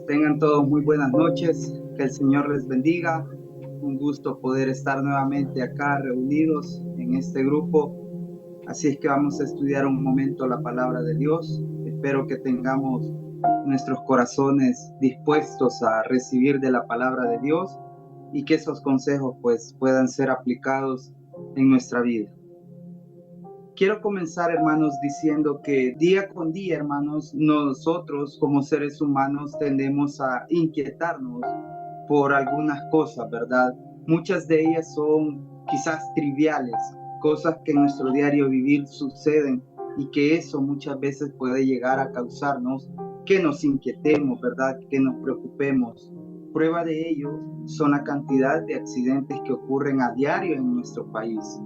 Tengan todos muy buenas noches, que el Señor les bendiga. Un gusto poder estar nuevamente acá reunidos en este grupo. Así es que vamos a estudiar un momento la palabra de Dios. Espero que tengamos nuestros corazones dispuestos a recibir de la palabra de Dios y que esos consejos pues puedan ser aplicados en nuestra vida. Quiero comenzar, hermanos, diciendo que día con día, hermanos, nosotros como seres humanos tendemos a inquietarnos por algunas cosas, ¿verdad? Muchas de ellas son quizás triviales, cosas que en nuestro diario vivir suceden y que eso muchas veces puede llegar a causarnos que nos inquietemos, ¿verdad? Que nos preocupemos. Prueba de ello son la cantidad de accidentes que ocurren a diario en nuestro país.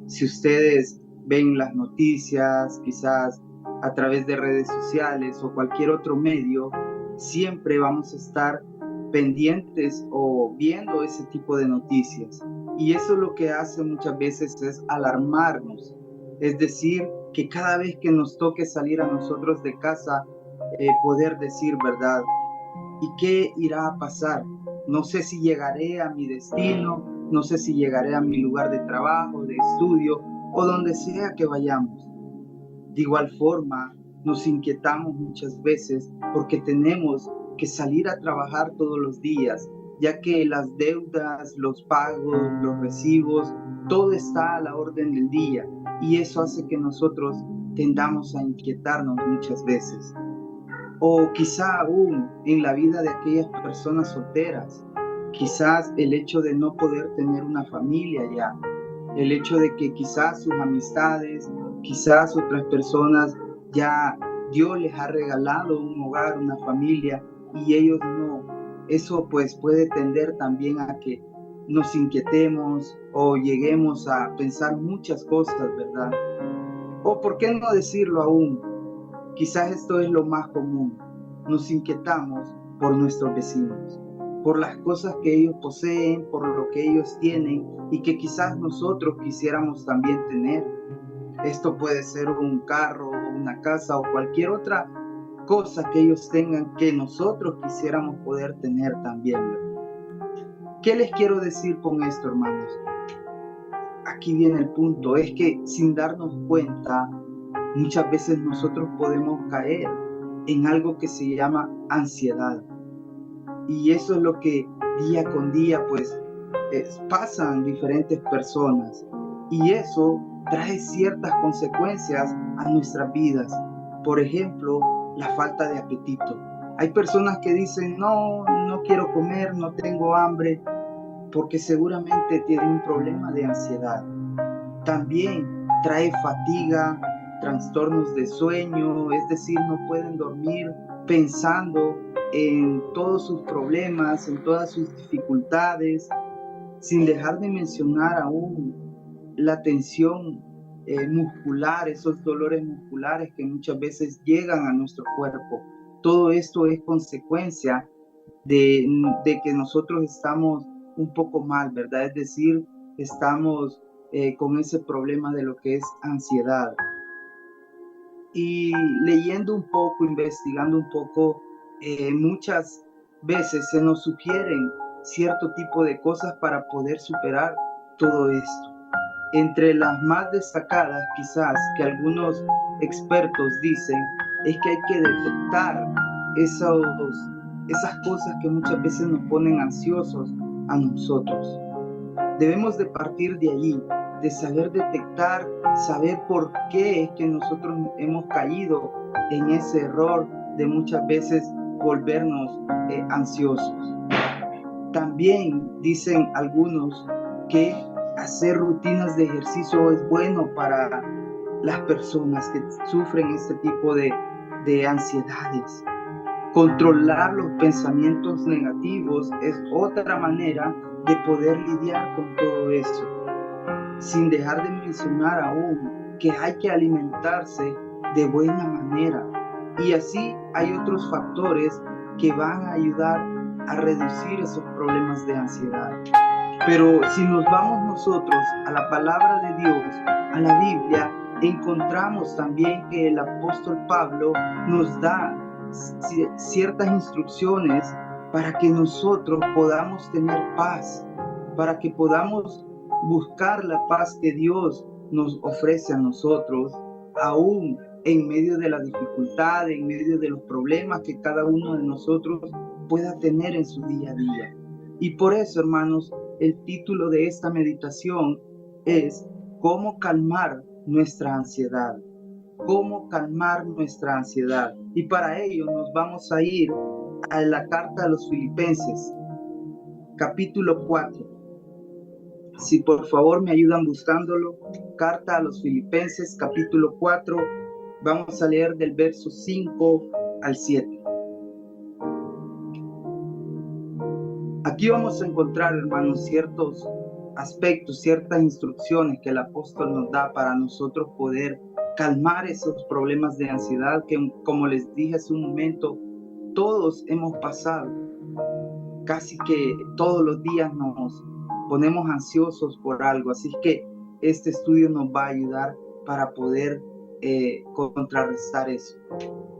Si ustedes ven las noticias, quizás a través de redes sociales o cualquier otro medio, siempre vamos a estar pendientes o viendo ese tipo de noticias. Y eso lo que hace muchas veces es alarmarnos. Es decir, que cada vez que nos toque salir a nosotros de casa, poder decir, ¿verdad? ¿Y qué irá a pasar? No sé si llegaré a mi destino, no sé si llegaré a mi lugar de trabajo, de estudio o donde sea que vayamos. De igual forma, nos inquietamos muchas veces porque tenemos que salir a trabajar todos los días, ya que las deudas, los pagos, los recibos, todo está a la orden del día y eso hace que nosotros tendamos a inquietarnos muchas veces. O quizá aún en la vida de aquellas personas solteras, quizás el hecho de no poder tener una familia ya, el hecho de que quizás sus amistades, quizás otras personas ya Dios les ha regalado un hogar, una familia y ellos no. Eso pues puede tender también a que nos inquietemos o lleguemos a pensar muchas cosas, ¿verdad? O por qué no decirlo aún, quizás esto es lo más común. Nos inquietamos por nuestros vecinos, por las cosas que ellos poseen, por lo que ellos tienen y que quizás nosotros quisiéramos también tener. Esto puede ser un carro, una casa o cualquier otra cosa que ellos tengan que nosotros quisiéramos poder tener también. ¿Qué les quiero decir con esto, hermanos? Aquí viene el punto, es que sin darnos cuenta, muchas veces nosotros podemos caer en algo que se llama ansiedad. Y eso es lo que día con día pues pasan diferentes personas. Y eso trae ciertas consecuencias a nuestras vidas. Por ejemplo, la falta de apetito. Hay personas que dicen, no quiero comer, no tengo hambre, porque seguramente tienen un problema de ansiedad. También trae fatiga, trastornos de sueño, es decir, no pueden dormir pensando en todos sus problemas, en todas sus dificultades, sin dejar de mencionar aún la tensión muscular, esos dolores musculares que muchas veces llegan a nuestro cuerpo. Todo esto es consecuencia de que nosotros estamos un poco mal, ¿verdad? Es decir, estamos con ese problema de lo que es ansiedad. Y leyendo un poco, investigando un poco, muchas veces se nos sugieren cierto tipo de cosas para poder superar todo esto. Entre las más destacadas, quizás, que algunos expertos dicen, es que hay que detectar esas cosas que muchas veces nos ponen ansiosos a nosotros. Debemos de partir de allí, de saber detectar, saber por qué es que nosotros hemos caído en ese error de muchas veces volvernos ansiosos. También dicen algunos que hacer rutinas de ejercicio es bueno para las personas que sufren este tipo de ansiedades. Controlar los pensamientos negativos es otra manera de poder lidiar con todo eso. Sin dejar de mencionar aún que hay que alimentarse de buena manera. Y así hay otros factores que van a ayudar a reducir esos problemas de ansiedad. Pero si nos vamos nosotros a la palabra de Dios, a la Biblia, encontramos también que el apóstol Pablo nos da ciertas instrucciones para que nosotros podamos tener paz, para que podamos buscar la paz que Dios nos ofrece a nosotros, aún en medio de la dificultad, en medio de los problemas que cada uno de nosotros pueda tener en su día a día. Y por eso, hermanos, el título de esta meditación es ¿cómo calmar nuestra ansiedad? ¿Cómo calmar nuestra ansiedad? Y para ello nos vamos a ir a la carta a los Filipenses, capítulo 4. Si por favor me ayudan buscándolo, carta a los Filipenses, capítulo 4, vamos a leer del verso 5 al 7. Aquí vamos a encontrar, hermanos, ciertos aspectos, ciertas instrucciones que el apóstol nos da para nosotros poder calmar esos problemas de ansiedad que, como les dije hace un momento, todos hemos pasado. Casi que todos los días nos ponemos ansiosos por algo, así que este estudio nos va a ayudar para poder contrarrestar eso.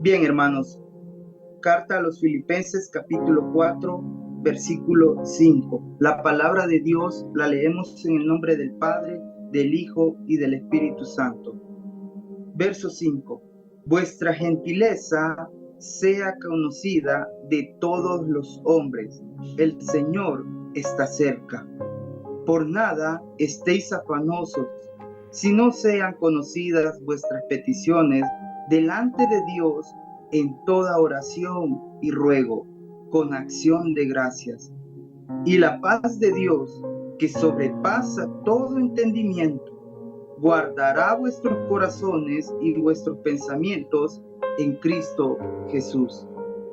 Bien, hermanos, carta a los Filipenses, capítulo 4, versículo 5. La palabra de Dios la leemos en el nombre del Padre, del Hijo y del Espíritu Santo. Verso 5. Vuestra gentileza sea conocida de todos los hombres. El Señor está cerca. Por nada estéis afanosos, si no sean conocidas vuestras peticiones delante de Dios en toda oración y ruego, con acción de gracias. Y la paz de Dios, que sobrepasa todo entendimiento, guardará vuestros corazones y vuestros pensamientos en Cristo Jesús.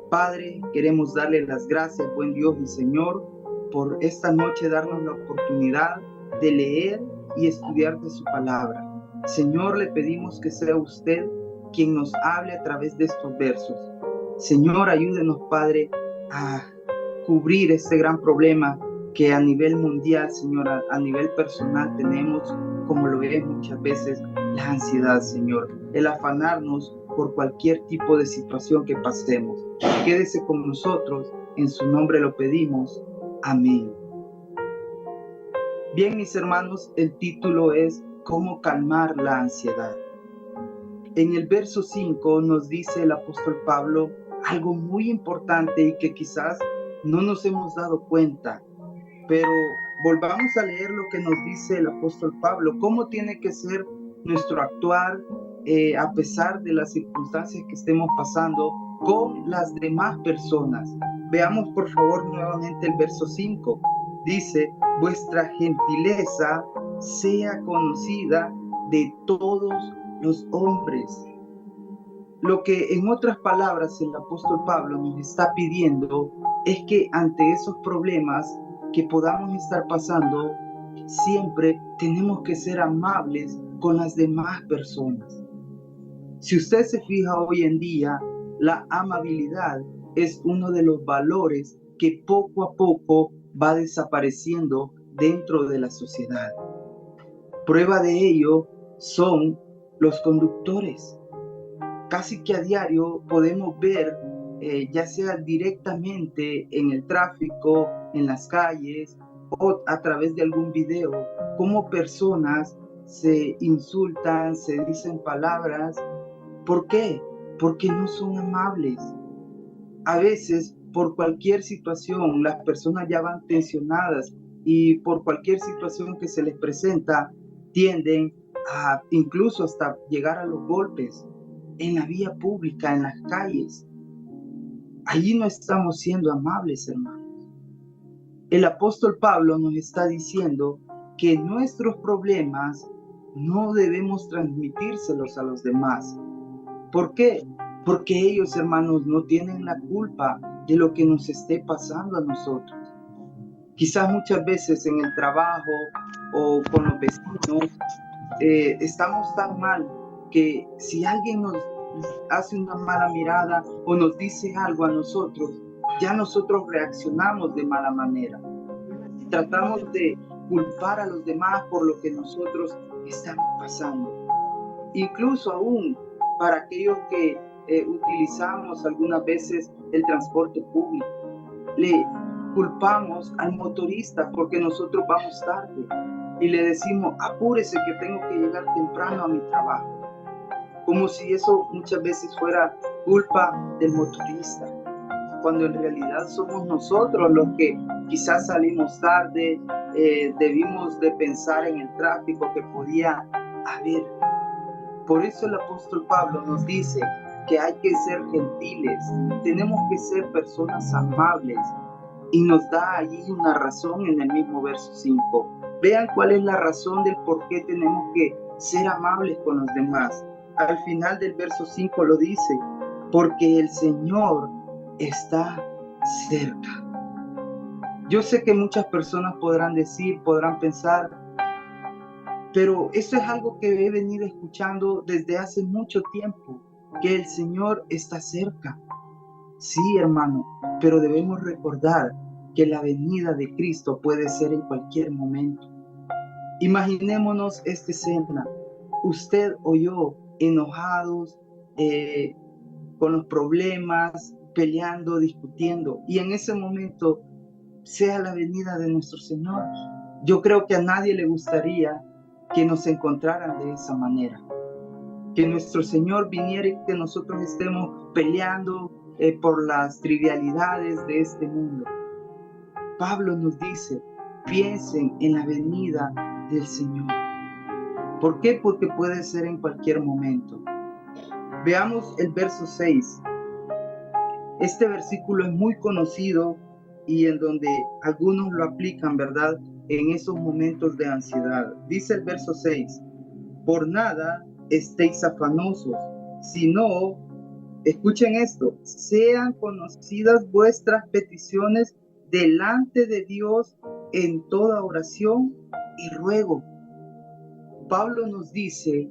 Padre, queremos darle las gracias, buen Dios y Señor, por esta noche darnos la oportunidad de leer y estudiar de su palabra. Señor, le pedimos que sea usted quien nos hable a través de estos versos. Señor, ayúdenos, Padre, a cubrir este gran problema que a nivel mundial, Señor, a nivel personal tenemos, como lo es muchas veces, la ansiedad, Señor, el afanarnos por cualquier tipo de situación que pasemos. Quédese con nosotros, en su nombre lo pedimos. Amén. Bien, mis hermanos, el título es ¿cómo calmar la ansiedad? En el verso 5 nos dice el apóstol Pablo algo muy importante y que quizás no nos hemos dado cuenta, pero volvamos a leer lo que nos dice el apóstol Pablo, cómo tiene que ser nuestro actuar a pesar de las circunstancias que estemos pasando con las demás personas. Veamos por favor nuevamente el verso 5. Dice, vuestra gentileza sea conocida de todos los hombres. Lo que en otras palabras el apóstol Pablo nos está pidiendo es que ante esos problemas que podamos estar pasando, siempre tenemos que ser amables con las demás personas. Si usted se fija hoy en día, la amabilidad es uno de los valores que poco a poco va desapareciendo dentro de la sociedad. Prueba de ello son los conductores. Casi que a diario podemos ver, ya sea directamente en el tráfico, en las calles o a través de algún video, cómo personas se insultan, se dicen palabras. ¿Por qué? Porque no son amables. A veces, por cualquier situación, las personas ya van tensionadas y por cualquier situación que se les presenta, tienden a incluso hasta llegar a los golpes en la vía pública, en las calles. Allí no estamos siendo amables, hermanos. El apóstol Pablo nos está diciendo que nuestros problemas no debemos transmitírselos a los demás. ¿Por qué? Porque ellos, hermanos, no tienen la culpa de lo que nos esté pasando a nosotros. Quizás muchas veces en el trabajo o con los vecinos estamos tan mal que si alguien nos hace una mala mirada o nos dice algo a nosotros, ya nosotros reaccionamos de mala manera. Tratamos de culpar a los demás por lo que nosotros estamos pasando. Incluso aún para aquellos que utilizamos algunas veces el transporte público. Le culpamos al motorista porque nosotros vamos tarde y le decimos, apúrese que tengo que llegar temprano a mi trabajo, como si eso muchas veces fuera culpa del motorista, cuando en realidad somos nosotros los que quizás salimos tarde, debimos de pensar en el tráfico que podía haber. Por eso el apóstol Pablo nos dice que hay que ser gentiles, tenemos que ser personas amables, y nos da allí una razón en el mismo verso 5. Vean cuál es la razón del por qué tenemos que ser amables con los demás. Al final del verso 5 lo dice, porque el Señor está cerca. Yo sé que muchas personas podrán decir, podrán pensar, pero eso es algo que he venido escuchando desde hace mucho tiempo, que el Señor está cerca. Sí, hermano, pero debemos recordar que la venida de Cristo puede ser en cualquier momento. Imaginémonos esta escena, usted o yo enojados, con los problemas, peleando, discutiendo, y en ese momento sea la venida de nuestro Señor. Yo creo que a nadie le gustaría que nos encontraran de esa manera, que nuestro Señor viniera y que nosotros estemos peleando por las trivialidades de este mundo. Pablo nos dice, piensen en la venida del Señor. ¿Por qué? Porque puede ser en cualquier momento. Veamos el verso 6. Este versículo es muy conocido y en donde algunos lo aplican, ¿verdad? En esos momentos de ansiedad. Dice el verso 6, por nada estéis afanosos, sino, escuchen esto, sean conocidas vuestras peticiones delante de Dios en toda oración y ruego. Pablo nos dice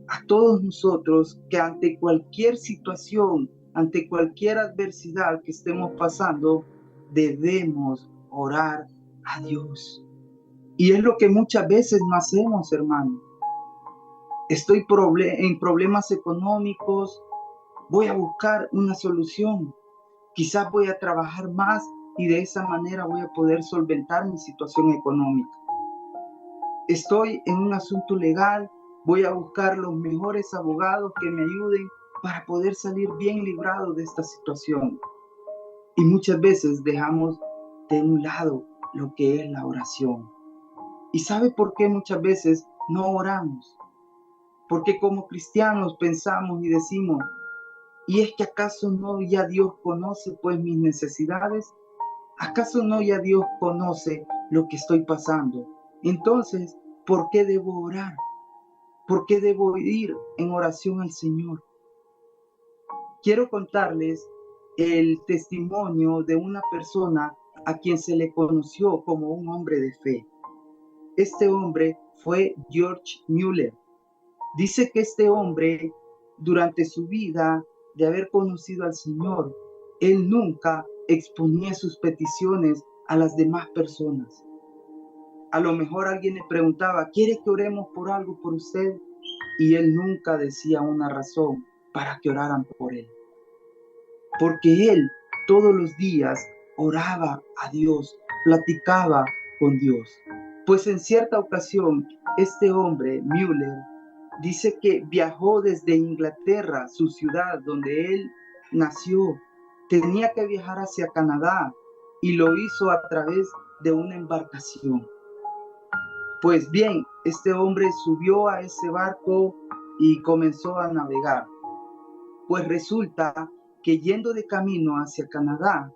a todos nosotros que ante cualquier situación, ante cualquier adversidad que estemos pasando, debemos orar a Dios. Y es lo que muchas veces no hacemos, hermano. Estoy en problemas económicos, voy a buscar una solución. Quizás voy a trabajar más y de esa manera voy a poder solventar mi situación económica. Estoy en un asunto legal, voy a buscar los mejores abogados que me ayuden para poder salir bien librado de esta situación. Y muchas veces dejamos de un lado lo que es la oración. ¿Y sabe por qué muchas veces no oramos? Porque como cristianos pensamos y decimos, ¿y es que acaso no ya Dios conoce pues mis necesidades? ¿Acaso no ya Dios conoce lo que estoy pasando? Entonces, ¿por qué debo orar? ¿Por qué debo ir en oración al Señor? Quiero contarles el testimonio de una persona a quien se le conoció como un hombre de fe. Este hombre fue George Mueller. Dice que este hombre, durante su vida de haber conocido al Señor, él nunca exponía sus peticiones a las demás personas. A lo mejor alguien le preguntaba, ¿quiere que oremos por algo por usted? Y él nunca decía una razón para que oraran por él. Porque él todos los días oraba a Dios, platicaba con Dios. Pues en cierta ocasión, este hombre, Mueller, dice que viajó desde Inglaterra, su ciudad donde él nació. Tenía que viajar hacia Canadá y lo hizo a través de una embarcación. Pues bien, este hombre subió a ese barco y comenzó a navegar. Pues resulta que yendo de camino hacia Canadá,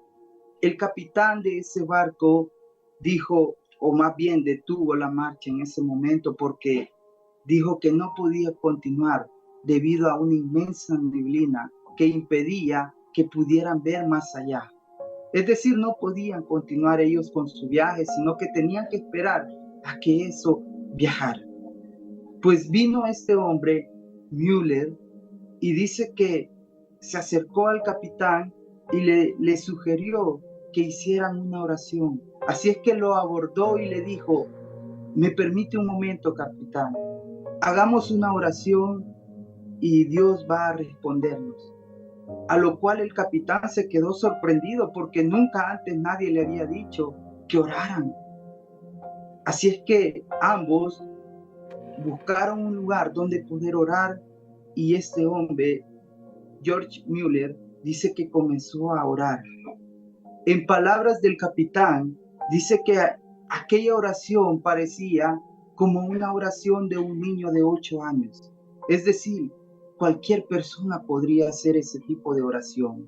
el capitán de ese barco dijo, o más bien detuvo la marcha en ese momento porque dijo que no podía continuar debido a una inmensa neblina que impedía que pudieran ver más allá. Es decir, no podían continuar ellos con su viaje, sino que tenían que esperar a que eso viajara. Pues vino este hombre, Mueller, y dice que se acercó al capitán y le sugirió que hicieran una oración. Así es que lo abordó y le dijo, ¿me permite un momento, capitán? Hagamos una oración y Dios va a respondernos. A lo cual el capitán se quedó sorprendido porque nunca antes nadie le había dicho que oraran. Así es que ambos buscaron un lugar donde poder orar y este hombre, George Mueller, dice que comenzó a orar. En palabras del capitán, dice que aquella oración parecía como una oración de un niño de 8 años. Es decir, cualquier persona podría hacer ese tipo de oración.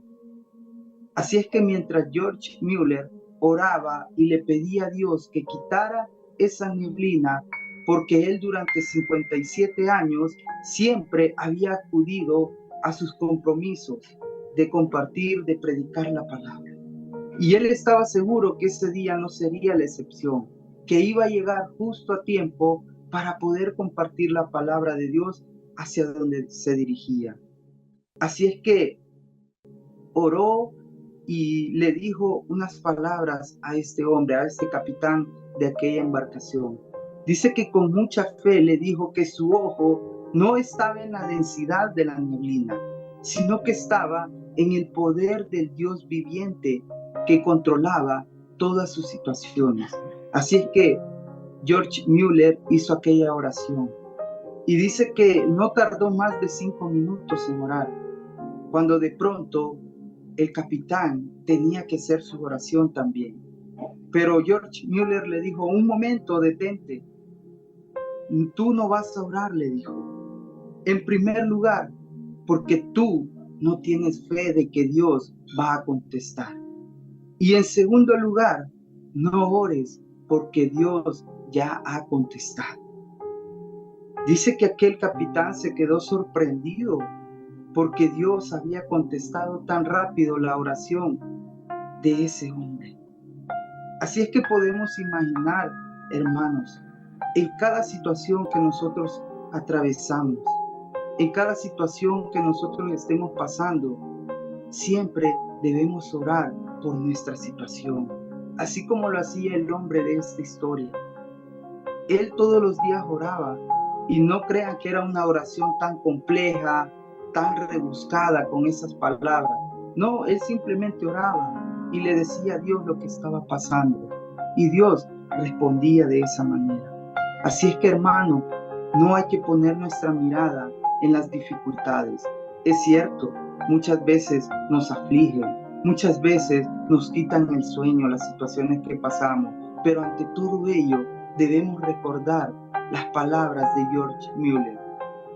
Así es que mientras George Mueller oraba y le pedía a Dios que quitara esa neblina, porque él durante 57 años siempre había acudido a sus compromisos de compartir, de predicar la palabra. Y él estaba seguro que ese día no sería la excepción, que iba a llegar justo a tiempo para poder compartir la palabra de Dios hacia donde se dirigía. Así es que oró y le dijo unas palabras a este hombre, a este capitán de aquella embarcación. Dice que con mucha fe le dijo que su ojo no estaba en la densidad de la neblina, sino que estaba en el poder del Dios viviente que controlaba todas sus situaciones. Así es que George Mueller hizo aquella oración y dice que no tardó más de 5 minutos en orar, cuando de pronto el capitán tenía que hacer su oración también. Pero George Mueller le dijo, un momento, detente. Tú no vas a orar, le dijo. En primer lugar, porque tú no tienes fe de que Dios va a contestar. Y en segundo lugar, no ores porque Dios ya ha contestado. Dice que aquel capitán se quedó sorprendido porque Dios había contestado tan rápido la oración de ese hombre. Así es que podemos imaginar, hermanos, en cada situación que nosotros atravesamos, en cada situación que nosotros estemos pasando, siempre debemos orar por nuestra situación, así como lo hacía el hombre de esta historia. Él todos los días oraba, y no crean que era una oración tan compleja, tan rebuscada con esas palabras. No, él simplemente oraba y le decía a Dios lo que estaba pasando, y Dios respondía de esa manera. Así es que, hermano, no hay que poner nuestra mirada en las dificultades. Es cierto, muchas veces nos afligen, muchas veces nos quitan el sueño, las situaciones que pasamos, pero ante todo ello debemos recordar las palabras de George Mueller,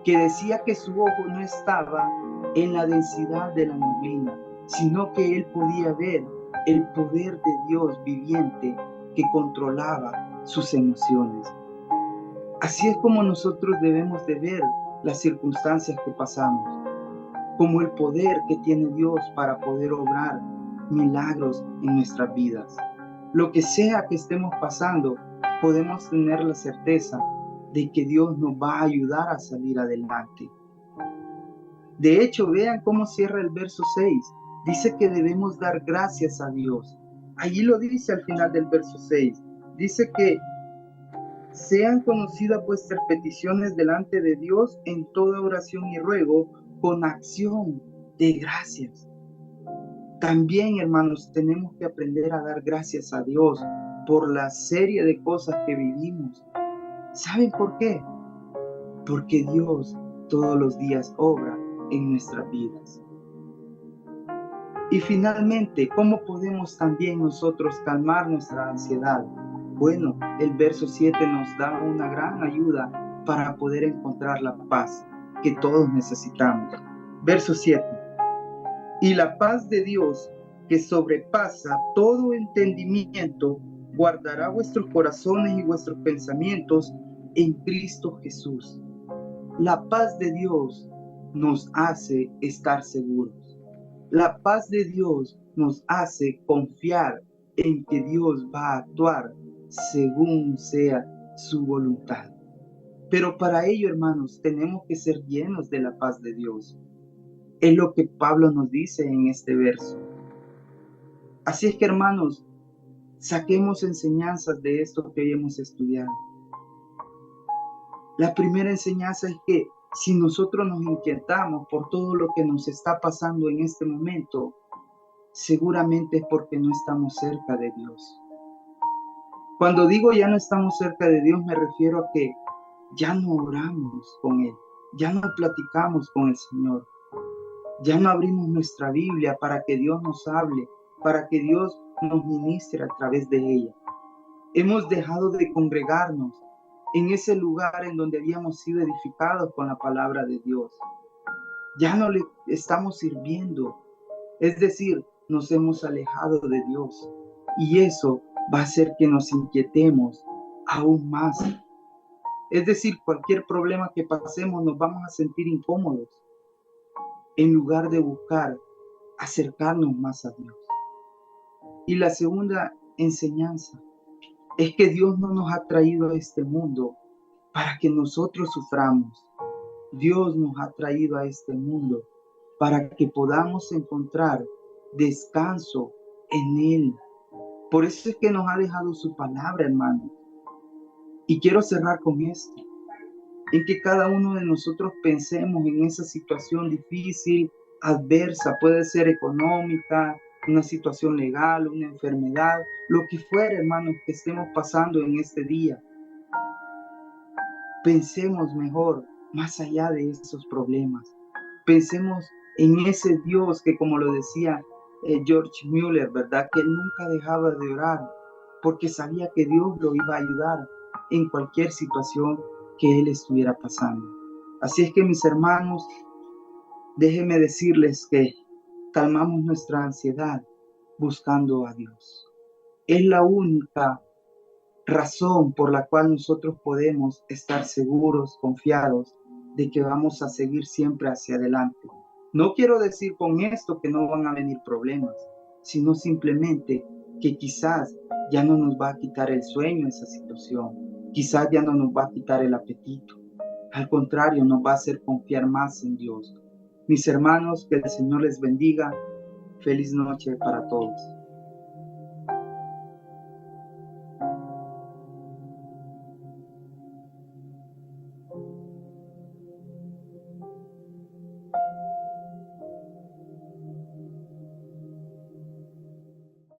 que decía que su ojo no estaba en la densidad de la neblina, sino que él podía ver el poder de Dios viviente que controlaba sus emociones. Así es como nosotros debemos de ver las circunstancias que pasamos, como el poder que tiene Dios para poder obrar milagros en nuestras vidas. Lo que sea que estemos pasando, podemos tener la certeza de que Dios nos va a ayudar a salir adelante. De hecho, vean cómo cierra el verso 6. Dice que debemos dar gracias a Dios. Allí lo dice al final del verso 6. Dice que sean conocidas vuestras peticiones delante de Dios en toda oración y ruego con acción de gracias. También, hermanos, tenemos que aprender a dar gracias a Dios por la serie de cosas que vivimos. ¿Saben por qué? Porque Dios todos los días obra en nuestras vidas. Y finalmente, ¿cómo podemos también nosotros calmar nuestra ansiedad? Bueno, el verso 7 nos da una gran ayuda para poder encontrar la paz que todos necesitamos. Verso 7. Y la paz de Dios, que sobrepasa todo entendimiento, guardará vuestros corazones y vuestros pensamientos en Cristo Jesús. La paz de Dios nos hace estar seguros. La paz de Dios nos hace confiar en que Dios va a actuar según sea su voluntad. Pero para ello, hermanos, tenemos que ser llenos de la paz de Dios. Es lo que Pablo nos dice en este verso. Así es que, hermanos, saquemos enseñanzas de esto que hoy hemos estudiado. La primera enseñanza es que Si nosotros nos inquietamos por todo lo que nos está pasando en este momento, seguramente es porque no estamos cerca de Dios. Cuando digo ya no estamos cerca de Dios, me refiero a que ya no oramos con Él, ya no platicamos con el Señor, ya no abrimos nuestra Biblia para que Dios nos hable, para que Dios nos ministre a través de ella. Hemos dejado de congregarnos en ese lugar en donde habíamos sido edificados con la palabra de Dios. Ya no le estamos sirviendo, es decir, nos hemos alejado de Dios, y eso va a hacer que nos inquietemos aún más. Es decir, cualquier problema que pasemos nos vamos a sentir incómodos en lugar de buscar acercarnos más a Dios. Y la segunda enseñanza es que Dios no nos ha traído a este mundo para que nosotros suframos. Dios nos ha traído a este mundo para que podamos encontrar descanso en Él. Por eso es que nos ha dejado su palabra, hermano. Y quiero cerrar con esto, en que cada uno de nosotros pensemos en esa situación difícil, adversa, puede ser económica, una situación legal, una enfermedad, lo que fuera, hermanos, que estemos pasando en este día. Pensemos mejor, más allá de esos problemas. Pensemos en ese Dios que, como lo decía George Mueller, ¿verdad? Que él nunca dejaba de orar, porque sabía que Dios lo iba a ayudar en cualquier situación que él estuviera pasando. Así es que, mis hermanos, déjenme decirles que calmamos nuestra ansiedad buscando a Dios. Es la única razón por la cual nosotros podemos estar seguros, confiados de que vamos a seguir siempre hacia adelante. No quiero decir con esto que no van a venir problemas, sino simplemente que quizás ya no nos va a quitar el sueño esa situación, quizás ya no nos va a quitar el apetito. Al contrario, nos va a hacer confiar más en Dios. Mis hermanos, que el Señor les bendiga. Feliz noche para todos.